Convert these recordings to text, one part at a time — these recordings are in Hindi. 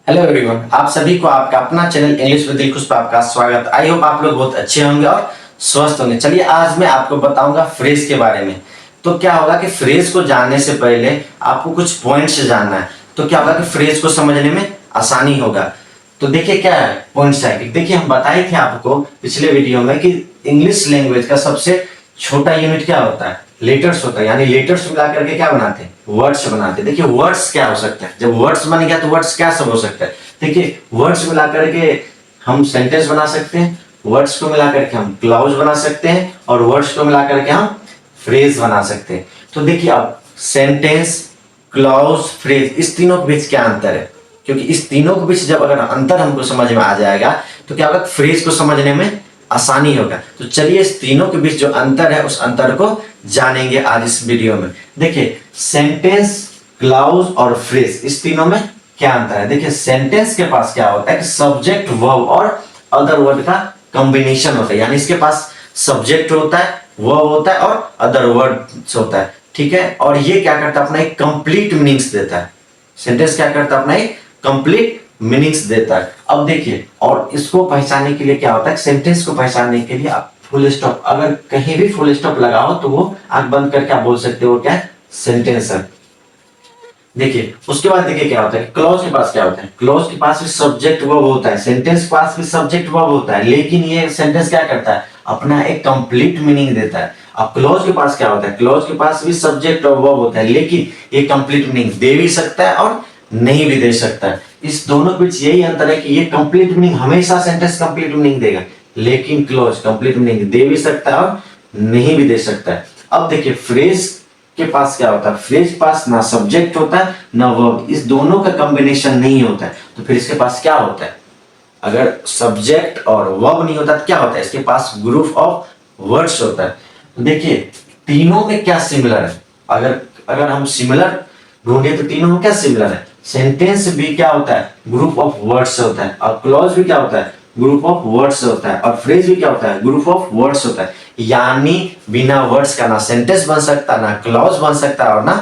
हेलो एवरीवन, आप सभी को आपका अपना चैनल इंग्लिश विद दिलखुश पर आपका स्वागत। आई होप आप लोग बहुत अच्छे होंगे और स्वस्थ होंगे। चलिए आज मैं आपको बताऊंगा फ्रेज के बारे में। तो क्या होगा कि फ्रेज को जानने से पहले आपको कुछ पॉइंट्स जानना है। तो क्या होगा कि फ्रेज को समझने में आसानी होगा। तो देखिए क्या है पॉइंट्स है कि देखिए हम बताए थे आपको पिछले वीडियो में कि इंग्लिश लैंग्वेज का सबसे छोटा यूनिट क्या होता है, लेटर्स होता है। यानी लेटर्स मिला करके क्या बनाते हैं, वर्ड्स बनाते हैं। देखिए वर्ड्स क्या हो सकता है, जब वर्ड्स बन गया तो वर्ड्स क्या सब हो सकता है। देखिए वर्ड्स मिला करके हम सेंटेंस बना सकते हैं, वर्ड्स को मिला करके हम क्लाउज बना सकते हैं और वर्ड्स को मिला करके हम फ्रेज बना सकते हैं। तो देखिए अब सेंटेंस, क्लाउज, फ्रेज, इस तीनों के बीच क्या अंतर है, क्योंकि इस तीनों के बीच जब अगर अंतर हमको समझ में आ जाएगा तो क्या होगा, फ्रेज को समझने में आसानी होगा। तो चलिए इस तीनों के बीच जो अंतर है उस अंतर को जानेंगे आज इस वीडियो में। देखिए सेंटेंस, क्लाउज और फ्रेज, इस तीनों में क्या अंतर है। देखिए सेंटेंस के पास क्या होता है कि सब्जेक्ट, वर्ब और अदर वर्ड का कॉम्बिनेशन होता है। यानी इसके पास सब्जेक्ट होता है, वर्ब होता है और अदर वर्ड होता है। ठीक है, और ये क्या करता है, अपना एक कंप्लीट मीनिंग्स देता है। सेंटेंस क्या करता है, अपना एक कंप्लीट मीनिंग्स देता है। अब देखिए, और इसको पहचानने के लिए क्या होता है, सेंटेंस को पहचानने के लिए आप फुल स्टॉप, अगर कहीं भी फुल स्टॉप लगाओ तो वो आंख बंद करके आप बोल सकते हो क्या है, सेंटेंस है। देखिए उसके बाद देखिए क्या होता है, क्लॉज के पास क्या होता है, क्लॉज के पास भी सब्जेक्ट वर्ब होता है, सेंटेंस के पास भी सब्जेक्ट वर्ब होता है, लेकिन ये सेंटेंस क्या करता है, अपना एक कंप्लीट मीनिंग देता है। अब क्लॉज के पास क्या होता है, क्लॉज के पास भी सब्जेक्ट और वर्ब होता है, लेकिन ये कंप्लीट मीनिंग दे भी सकता है और नहीं भी दे सकता है। इस दोनों के बीच यही अंतर है कि ये कंप्लीट मीनिंग हमेशा सेंटेंस कंप्लीट मीनिंग देगा, लेकिन क्लॉज कंप्लीट मीनिंग दे भी सकता है और नहीं भी दे सकता है। अब देखिए फ्रेज के पास क्या होता है, फ्रेज के पास ना सब्जेक्ट होता है ना वर्ब, इस दोनों का कॉम्बिनेशन नहीं होता है। तो फिर इसके पास क्या होता है, अगर सब्जेक्ट और वर्ब नहीं होता तो क्या होता है, इसके पास ग्रुप ऑफ वर्ड्स होता है। तो देखिए तीनों में क्या सिमिलर है, अगर अगर हम सिमिलर ढूंढे तो तीनों में क्या सिमिलर है। सेंटेंस भी क्या होता है, ग्रुप ऑफ वर्ड्स होता है, और क्लॉज भी क्या होता है, ग्रुप ऑफ वर्ड्स होता है, और फ्रेज भी क्या होता है, ग्रुप ऑफ वर्ड्स होता है। यानी बिना वर्ड्स का ना सेंटेंस बन सकता, ना क्लॉज बन सकता और ना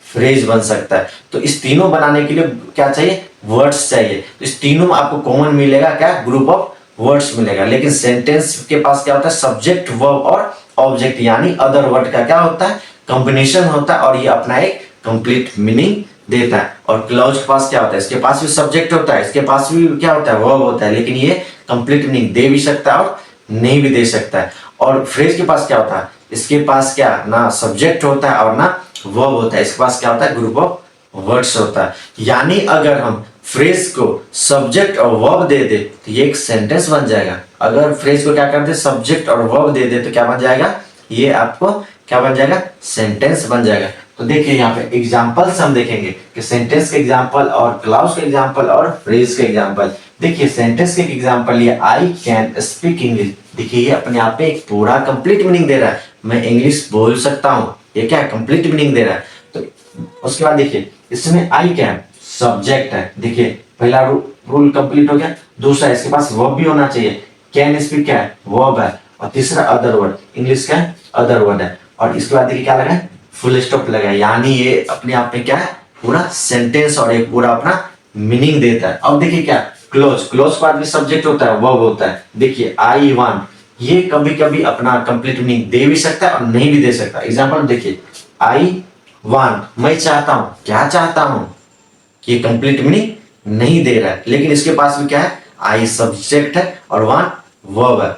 फ्रेज बन सकता है। तो इस तीनों बनाने के लिए क्या चाहिए, वर्ड्स चाहिए। तो इस तीनों में आपको कॉमन मिलेगा क्या, ग्रुप ऑफ वर्ड्स मिलेगा। लेकिन सेंटेंस के पास क्या होता है, सब्जेक्ट, वर्ब और ऑब्जेक्ट यानी अदर वर्ड का क्या होता है, कॉम्बिनेशन होता है, और ये अपना एक कंप्लीट मीनिंग देता है। और क्लॉज के पास क्या होता है, इसके पास भी सब्जेक्ट होता है, इसके पास भी क्या होता है, वर्ब होता है, लेकिन ये कंप्लीट मीनिंग दे भी सकता है और नहीं भी दे सकता है। और फ्रेज के पास क्या होता है, इसके पास क्या ना सब्जेक्ट होता है और ना वर्ब होता है, इसके पास क्या होता है, ग्रुप ऑफ वर्ड्स होता है। यानी अगर हम फ्रेज को सब्जेक्ट और वर्ब दे दे तो ये एक सेंटेंस बन जाएगा। अगर फ्रेज को क्या कर दे, सब्जेक्ट और वर्ब दे दे तो क्या बन जाएगा, ये आपको क्या बन जाएगा, सेंटेंस बन जाएगा। तो देखिए यहाँ पे एग्जांपल्स हम देखेंगे कि सेंटेंस के एग्जांपल और क्लाउज के एग्जांपल और फ्रेज के एग्जांपल। देखिए सेंटेंस के एग्जांपल ये आई कैन स्पीक इंग्लिश। देखिए ये अपने आप में एक पूरा कंप्लीट मीनिंग दे रहा है, मैं इंग्लिश बोल सकता हूँ, ये क्या है, कंप्लीट मीनिंग दे रहा है। तो उसके बाद देखिए इसमें आई कैन सब्जेक्ट है, देखिए पहला रूल कंप्लीट हो गया। दूसरा इसके पास वर्ब भी होना चाहिए, कैन स्पीक क्या है, वर्ब है, और तीसरा अदर वर्ड, इंग्लिश का अदर वर्ड है, और इसके बाद देखिए क्या लगा है, फुल स्टॉप लगा है। यानी ये अपने आप में क्या है, पूरा सेंटेंस और एक पूरा अपना मीनिंग देता है। अब देखिए क्या, क्लोज, क्लोज के बाद भी सब्जेक्ट होता है, वर्ब होता है। देखिए आई वांट, ये कभी कभी अपना कंप्लीट मीनिंग दे भी सकता है और नहीं भी दे सकता। एग्जांपल देखिए, आई वांट, मैं चाहता हूं, क्या चाहता हूं, ये कंप्लीट मीनिंग नहीं दे रहा है, लेकिन इसके पास भी क्या है, आई सब्जेक्ट है और वांट वर्ब है।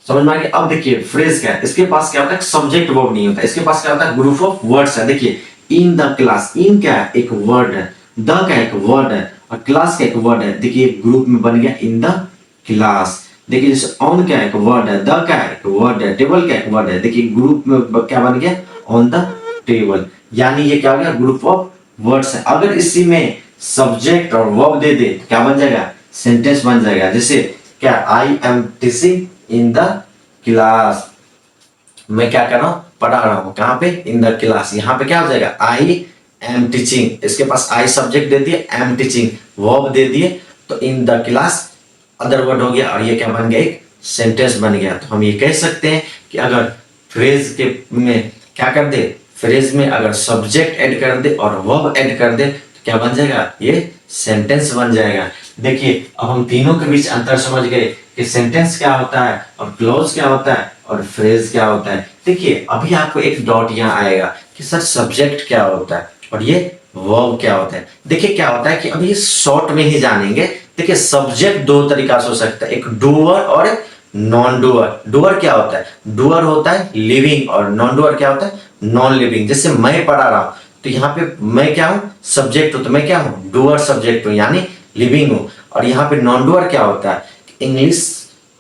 समझ में आ गया। अब देखिए फ्रेज क्या है, इसके पास क्या होता है, सब्जेक्ट वर्ब नहीं होता, इसके पास क्या होता है, ग्रुप ऑफ वर्ड्स है। देखिए इन द क्लास, इन क्या है, एक वर्ड है, द का एक वर्ड है और क्लास का एक वर्ड है। देखिए ग्रुप में बन गया इन द क्लास। देखिए जैसे ऑन क्या एक वर्ड है, द का एक वर्ड है, टेबल का एक वर्ड है, देखिए ग्रुप में क्या बन गया, ऑन द टेबल। यानी ये क्या हो गया, ग्रुप ऑफ वर्ड्स है। अगर इसी में सब्जेक्ट और वर्ब दे दे तो क्या बन जाएगा, सेंटेंस बन जाएगा। जैसे क्या, I am teaching in the class, मैं क्या कर रहा हूं, पढ़ा रहा हूं, कहां पे, इन द क्लास। यहां पे क्या हो जाएगा, आई एम टीचिंग, इसके पास आई सब्जेक्ट दे दिए, एम टीचिंग वर्ब दे दिए, तो in the class other word हो गया और ये क्या बन गया, एक सेंटेंस बन गया। तो हम ये कह सकते हैं कि अगर फ्रेज के में क्या कर दे, फ्रेज में अगर सब्जेक्ट ऐड कर दे और वर्ब ऐड कर दे तो क्या बन जाएगा, ये सेंटेंस बन जाएगा। देखिए अब हम तीनों के बीच अंतर समझ गए कि सेंटेंस क्या होता है और क्लॉज क्या होता है और फ्रेज क्या होता है। देखिए अभी आपको एक डॉट यहाँ आएगा कि सर सब्जेक्ट क्या होता है और ये वर्ब क्या होता है। देखिए क्या होता है कि अभी शॉर्ट में ही जानेंगे। देखिए सब्जेक्ट दो तरीका से हो सकता है, एक डूअर और एक नॉन डूअर। डूअर क्या होता है? डूअर होता है लिविंग और नॉन डूअर क्या होता है? Non living. जैसे मैं पढ़ा रहा हूं तो यहाँ पे मैं क्या हूं? सब्जेक्ट हूं। तो मैं क्या हूं? डूअर सब्जेक्ट हूं यानी लिविंग हूं। और यहाँ पे नॉन डूअर क्या होता है? इंग्लिश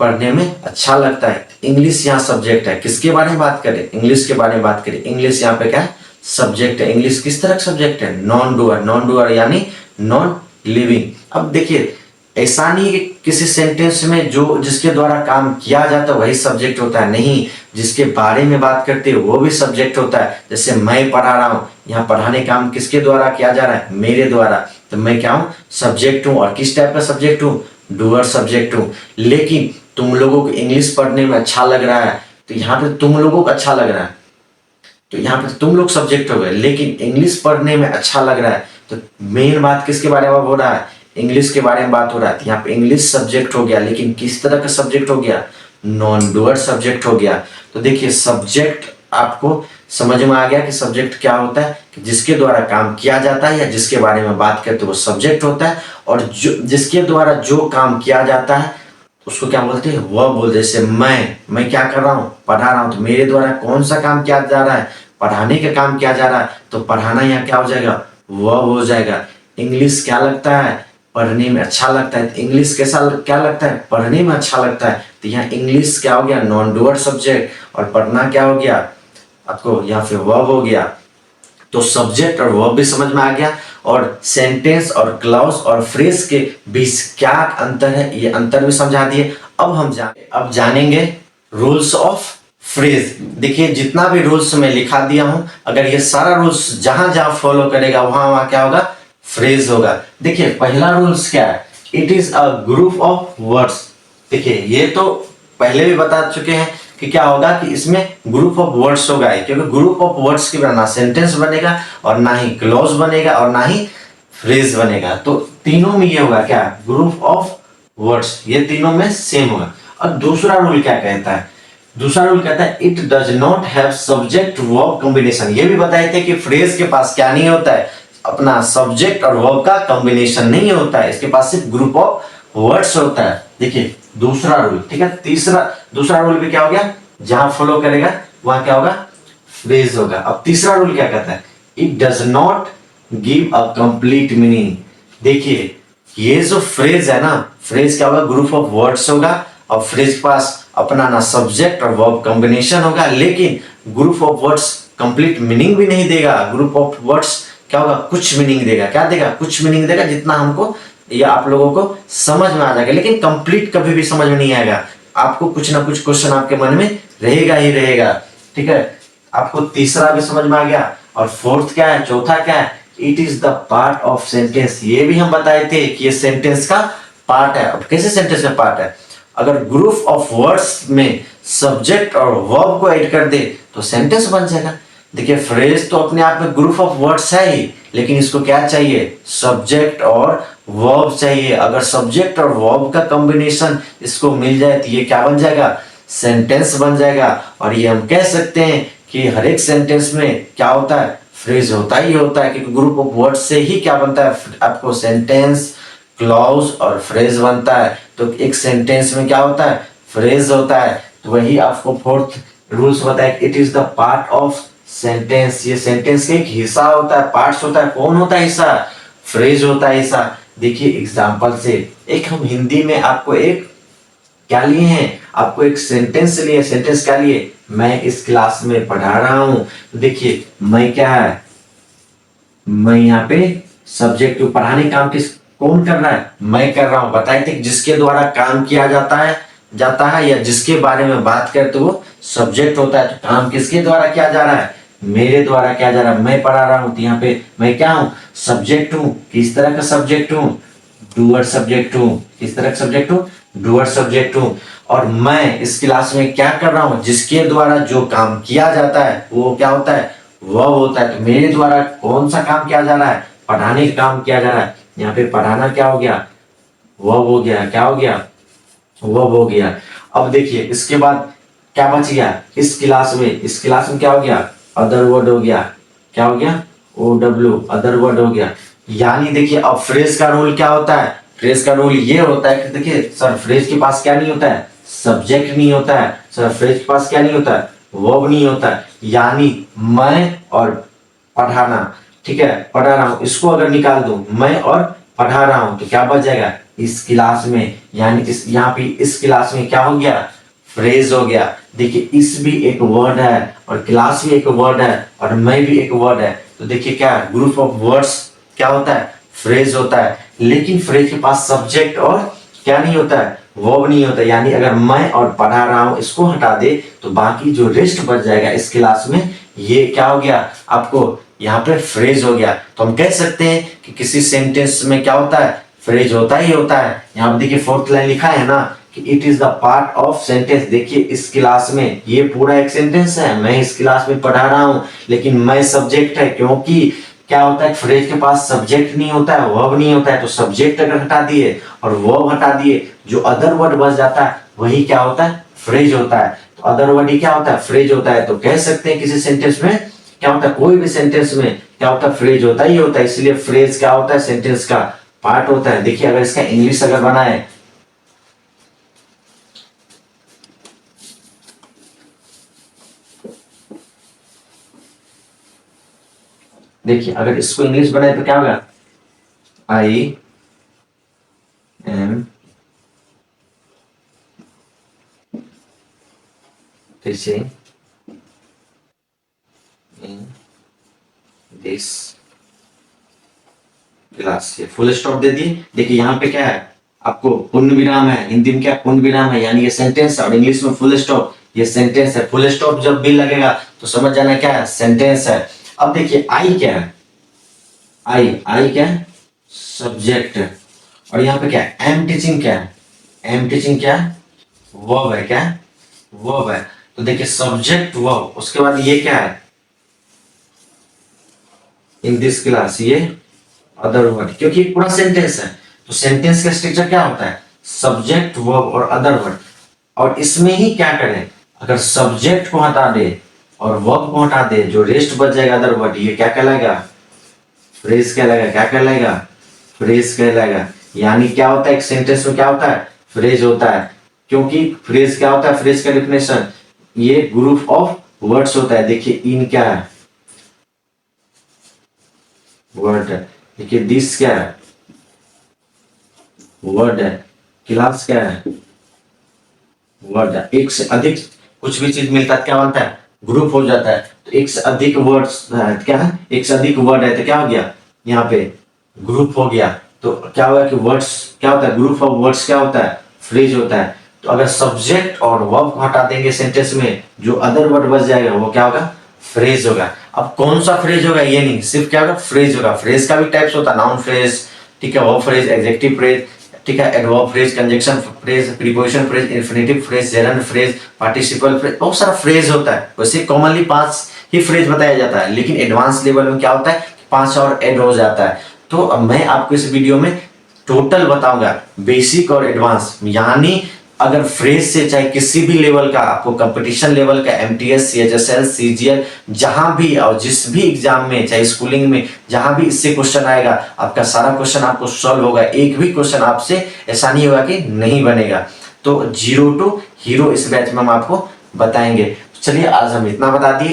पढ़ने में अच्छा लगता है। इंग्लिश यहाँ सब्जेक्ट है। किसके बारे में बात करें? इंग्लिश के बारे में बात करें। इंग्लिश यहाँ पे क्या है? सब्जेक्ट है। इंग्लिश किस तरह का सब्जेक्ट है? Non doer. नॉन डूअर यानी नॉन लिविंग। अब देखिए ऐसा नहीं कि किसी सेंटेंस में जो जिसके द्वारा काम किया जाता है वही सब्जेक्ट होता है, नहीं, जिसके बारे में बात करते हैं वो भी सब्जेक्ट होता है। जैसे मैं पढ़ा रहा हूँ, यहाँ पढ़ाने काम किसके द्वारा किया जा रहा है? मेरे द्वारा। तो मैं क्या हूँ? सब्जेक्ट हूँ। और किस टाइप का सब्जेक्ट हूँ? डूअर सब्जेक्ट हूँ। लेकिन तुम लोगों को इंग्लिश पढ़ने में अच्छा लग रहा है तो यहाँ पे तुम लोगों को अच्छा लग रहा है तो यहाँ पे तुम लोग सब्जेक्ट हो गए। लेकिन इंग्लिश पढ़ने में अच्छा लग रहा है तो मेन बात किसके बारे में हो रहा है? इंग्लिश के बारे में बात हो रहा है। यहाँ पे इंग्लिश सब्जेक्ट हो गया, लेकिन किस तरह का सब्जेक्ट हो गया? नॉन डूअर सब्जेक्ट हो गया। तो देखिए सब्जेक्ट आपको समझ में आ गया कि सब्जेक्ट क्या होता है, कि जिसके द्वारा काम किया जाता है या जिसके बारे में बात करते हैं वो सब्जेक्ट होता है। और जो जिसके द्वारा जो काम किया जाता है उसको क्या बोलते हैं? वह बोलते। जैसे मैं क्या कर रहा हूँ? पढ़ा रहा हूँ। तो मेरे द्वारा कौन सा काम किया जा रहा है? पढ़ाने का काम किया जा रहा है। तो पढ़ाना यहाँ क्या हो जाएगा? वह हो जाएगा। इंग्लिश क्या लगता है? पढ़ने में अच्छा लगता है। इंग्लिश कैसा क्या लगता है? पढ़ने में अच्छा लगता है। तो यहाँ इंग्लिश क्या हो गया? Non doer subject. और पढ़ना क्या हो गया आपको? यहाँ पे वर्ब हो गया। तो सब्जेक्ट और वर्ब भी समझ में आ गया। और सेंटेंस और क्लॉज और फ्रेज के बीच क्या अंतर है ये अंतर भी समझा दिए। अब जानेंगे रूल्स ऑफ फ्रेज। देखिए जितना भी रूल्स मैं लिखा दिया हूं, अगर ये सारा रूल्स जहां जहां फॉलो करेगा वहां वहां क्या होगा? फ्रेज होगा। देखिए पहला रूल्स क्या है? It is a group of words. देखिए ये तो पहले भी बता चुके हैं कि क्या होगा कि इसमें ग्रुप ऑफ वर्ड्स होगा, क्योंकि ग्रुप ऑफ वर्ड्स के बिना ना सेंटेंस बनेगा और ना ही क्लॉज बनेगा और ना ही फ्रेज बनेगा। तो तीनों में ये होगा क्या? Group of words. ये तीनों में सेम होगा। और दूसरा रूल क्या कहता है? दूसरा रूल कहता है it does not have subject verb combination. ये भी बताए थे कि फ्रेज के पास क्या नहीं होता है? अपना सब्जेक्ट और वर्ब का कॉम्बिनेशन नहीं होता है, इसके पास सिर्फ ग्रुप ऑफ वर्ड्स होता है। देखिए दूसरा रूल, ठीक है। दूसरा रूल भी क्या हो गया? जहां फॉलो करेगा वहां क्या होगा? फ्रेज होगा। अब तीसरा रूल क्या कहता है? It does not give a complete meaning. देखिए ये जो फ्रेज है ना, फ्रेज क्या होगा? ग्रुप ऑफ वर्ड्स होगा और फ्रेज के पास अपना ना सब्जेक्ट और वर्ब कॉम्बिनेशन होगा, लेकिन group of words complete meaning भी नहीं देगा। ग्रुप ऑफ वर्ड्स क्या होगा? कुछ मीनिंग देगा। क्या देगा? कुछ मीनिंग देगा, जितना हमको या आप लोगों को समझ में आ जाएगा, लेकिन कंप्लीट कभी भी समझ में नहीं आएगा। आपको कुछ ना कुछ क्वेश्चन आपके मन में रहेगा ही रहेगा, ठीक है। आपको तीसरा भी समझ में आ गया। और फोर्थ क्या है? चौथा क्या है? It is the part of sentence. ये भी हम बताए थे कि ये सेंटेंस का पार्ट है। अब कैसे सेंटेंस का पार्ट है? अगर ग्रुप ऑफ वर्ड्स में सब्जेक्ट और वर्ब को ऐड कर दे तो सेंटेंस बन जाएगा। देखिए फ्रेज तो अपने आप में ग्रुप ऑफ वर्ड्स है ही, लेकिन इसको क्या चाहिए? सब्जेक्ट और वर्ब चाहिए। अगर सब्जेक्ट और वर्ब का कॉम्बिनेशन इसको मिल जाए तो ये क्या बन जाएगा? सेंटेंस बन जाएगा। और ये हम कह सकते हैं कि हर एक सेंटेंस में क्या होता है? फ्रेज होता ही होता है, क्योंकि ग्रुप ऑफ वर्ड से ही क्या बनता है? आपको सेंटेंस, क्लॉज और फ्रेज बनता है। तो एक सेंटेंस में क्या होता है? फ्रेज होता है। तो वही आपको फोर्थ रूल्स बताया, it is the part of sentence. ये सेंटेंस का एक हिस्सा होता है, पार्ट्स होता है। कौन होता है हिस्सा? फ्रेज होता है हिस्सा। देखिए एग्जांपल से एक हम हिंदी में आपको एक क्या लिए हैं? आपको एक सेंटेंस लिए। सेंटेंस क्या लिए? मैं इस क्लास में पढ़ा रहा हूं। देखिए मैं क्या है? मैं यहाँ पे सब्जेक्ट को पढ़ाने काम कौन कर रहा है? मैं कर रहा हूं। बताए थे जिसके द्वारा काम किया जाता है या जिसके बारे में बात करते वो सब्जेक्ट होता है। तो काम किसके द्वारा किया जा रहा है? मेरे द्वारा किया जा रहा है। मैं पढ़ा रहा हूं तो यहाँ पे मैं क्या हूं? सब्जेक्ट हूं। किस तरह का सब्जेक्ट हूं? डूअर सब्जेक्ट हूं। किस तरह का सब्जेक्ट हूं? डूअर सब्जेक्ट हूं। और मैं इस क्लास में क्या कर रहा हूं? जिसके द्वारा जो काम किया जाता है वो क्या होता है? वह होता है। तो मेरे द्वारा कौन सा काम किया जा रहा है? पढ़ाने का काम किया जा रहा है। यहाँ पे पढ़ाना क्या हो गया, वर्ब हो गया, क्या हो गया, वर्ब हो गया। अब देखिए इसके बाद क्या बच गया, इस क्लास में, इस क्लास में क्या हो गया, अदर वर्ड हो गया, क्या हो गया, OW, अदर वर्ड हो गया। यानी देखिए अब फ्रेज का रोल क्या होता है, फ्रेज का रोल ये होता है कि देखिए सर फ्रेज के पास क्या नहीं होता है, सब्जेक्ट नहीं होता है, सर फ्रेज के पास क्या नहीं होता है, वर्ब नहीं होता है। यानी मैं और पढ़ाना, ठीक है, पढ़ा रहा हूं, इसको अगर निकाल दूं, मैं और पढ़ा रहा हूं, तो क्या बच जाएगा, इस क्लास में, यानी इस यहाँ पे इस क्लास में क्या हो गया, फ्रेज हो गया। देखिए इस भी एक वर्ड है और क्लास भी एक वर्ड है और मैं भी एक वर्ड है, तो देखिए क्या ग्रुप ऑफ वर्ड्स क्या होता है, फ्रेज होता है। लेकिन फ्रेज के पास सब्जेक्ट और क्या नहीं होता है, वर्ब नहीं होता। यानी अगर मैं और पढ़ा रहा हूं इसको हटा दे तो बाकी जो रेस्ट बच जाएगा इस क्लास में, ये क्या हो गया आपको, यहाँ पे फ्रेज हो गया। तो हम कह सकते हैं कि किसी सेंटेंस में क्या होता है, फ्रेज होता ही होता है। यहाँ पे देखिए फोर्थ लाइन लिखा है ना कि it is the part of sentence. देखिए इस क्लास में ये पूरा एक सेंटेंस है, मैं इस क्लास में पढ़ा रहा हूं, लेकिन मैं सब्जेक्ट है, क्योंकि क्या होता है फ्रेज के पास सब्जेक्ट नहीं होता है, वर्ब नहीं होता है। तो सब्जेक्ट अगर हटा दिए और वर्ब हटा दिए, जो अदर वर्ड बच जाता है वही क्या होता है, फ्रेज होता है। तो अदर वर्ड ही क्या होता है, फ्रेज होता है। तो कह सकते हैं किसी सेंटेंस में क्या होता है, कोई भी सेंटेंस में क्या होता है, फ्रेज होता ही होता है। इसलिए फ्रेज क्या होता है, सेंटेंस का पार्ट होता है। देखिए अगर इसका इंग्लिश अगर बनाए, देखिए अगर इसको इंग्लिश बनाए तो क्या होगा, I am, teaching in this class. ये फुल स्टॉप दे दिए। देखिए यहाँ पे क्या है, आपको पूर्ण विराम है, हिंदी में क्या पूर्ण विराम है, यानी ये सेंटेंस, और इंग्लिश में फुल स्टॉप, ये सेंटेंस है। फुल स्टॉप जब भी लगेगा तो समझ जाना क्या है, सेंटेंस है। अब देखिए आई क्या है, आई क्या है, सब्जेक्ट। और यहाँ पे क्या है, एम टीचिंग क्या है, एम टीचिंग क्या है, वर्ब है, क्या है, वर्ब है। तो देखिए सब्जेक्ट वर्ब, उसके बाद ये क्या है, इन दिस क्लास, ये अदर वर्ड, क्योंकि पूरा सेंटेंस है। तो सेंटेंस का स्ट्रक्चर क्या होता है, सब्जेक्ट वर्ब और अदर वर्ड। और इसमें ही क्या करें, अगर सब्जेक्ट को हटा दे और वर्ब को हटा दे, जो रेस्ट बच जाएगा अदर वर्ड, ये क्या कहलाएगा, फ्रेज कहलाएगा। क्या कहलाएगा, फ्रेज कहलाएगा। यानी क्या होता है, एक सेंटेंस में क्या होता है, फ्रेज होता है। क्योंकि फ्रेज क्या होता है, फ्रेज का डेफिनेशन ये ग्रुप ऑफ वर्ड्स होता है। देखिए इन क्या है, वर्ड है। देखिए दिस क्या है, वर्ड है। क्लास क्या है, वर्ड है। एक से अधिक कुछ भी चीज मिलता है क्या बनता है, ग्रुप हो जाता है। तो एक से अधिक वर्ड्स क्या है, एक से अधिक वर्ड है तो क्या हो गया, यहाँ पे ग्रुप हो गया। तो क्या होगा कि वर्ड्स क्या होता है, ग्रुप ऑफ वर्ड्स क्या होता है, फ्रेज होता है। तो अगर सब्जेक्ट और वर्ब को हटा देंगे सेंटेंस में, जो अदर वर्ड बच जाएगा वो क्या होगा, फ्रेज होगा। अब कौन सा फ्रेज होगा, ये नहीं, सिर्फ क्या होगा, फ्रेज होगा। फ्रेज का भी टाइप्स होता है, नाउन फ्रेज, ठीक है, वर्ब फ्रेज, एडजेक्टिव फ्रेज, ठीक है, adverb phrase, conjunction phrase, preposition phrase, infinitive phrase, gerund phrase, participle phrase, बहुत सारा फ्रेज होता है। वैसे कॉमनली 5 ही फ्रेज बताया जाता है, लेकिन एडवांस लेवल में क्या होता है, 5 और ऐड हो जाता है। तो अब मैं आपको इस वीडियो में टोटल बताऊंगा, बेसिक और एडवांस। यानी अगर फ्रेज से चाहे किसी भी लेवल का, आपको कंपटीशन लेवल का, एमटीएस, सीएचएसएल, सीजीएल, जहां भी और जिस भी एग्जाम में, चाहे स्कूलिंग में, जहां भी इससे क्वेश्चन आएगा, आपका सारा क्वेश्चन आपको सॉल्व होगा। एक भी क्वेश्चन आपसे ऐसा नहीं होगा कि नहीं बनेगा। तो 0 टू हीरो इस बैच में हम आपको बताएंगे। चलिए आज हम इतना बता दिए।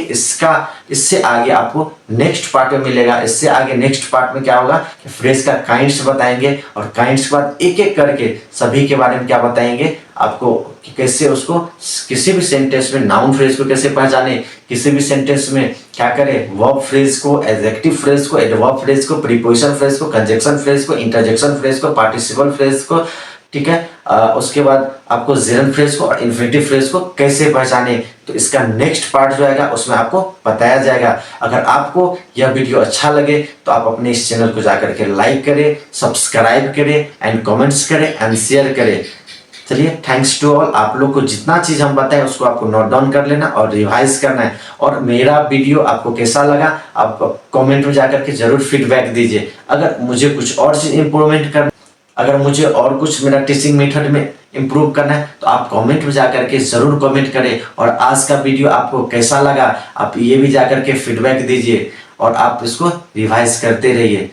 इससे आगे आपको नेक्स्ट पार्ट में मिलेगा। इससे आगे नेक्स्ट पार्ट में क्या होगा कि फ्रेज का काइंड्स बताएंगे, और काइंड्स के बाद एक एक करके सभी के बारे में क्या बताएंगे आपको, कि कैसे उसको किसी भी सेंटेंस में नाउन फ्रेज को कैसे पहचाने, किसी भी सेंटेंस में क्या करें, वर्ब फ्रेज को, एडजेक्टिव फ्रेज को, एडवर्ब फ्रेज को, प्रीपोजिशन फ्रेज को, कंजंक्शन फ्रेज को, इंटरजेक्शन फ्रेज को, पार्टिसिपल फ्रेज को, ठीक है। उसके बाद आपको जेरंड फ्रेज को और इन्फिनेटिव फ्रेज को कैसे पहचाने, तो इसका नेक्स्ट पार्ट जो आएगा उसमें आपको बताया जाएगा। अगर आपको यह वीडियो अच्छा लगे तो आप अपने इस चैनल को जाकर के लाइक करें, सब्सक्राइब करें, एंड कमेंट्स करें, एंड शेयर करें। चलिए, थैंक्स टू ऑल। आप लोग को जितना चीज हम बताएं उसको आपको नोट डाउन कर लेना और रिवाइज करना है। और मेरा वीडियो आपको कैसा लगा आप कमेंट में जाकर के जरूर फीडबैक दीजिए। अगर मुझे कुछ और चीज इंप्रूवमेंट करना, अगर मुझे और कुछ मेरा टीचिंग मेथड में इम्प्रूव करना है तो आप कमेंट में जाकर के जरूर कमेंट करें। और आज का वीडियो आपको कैसा लगा आप ये भी जाकर के फीडबैक दीजिए और आप इसको रिवाइज करते रहिए।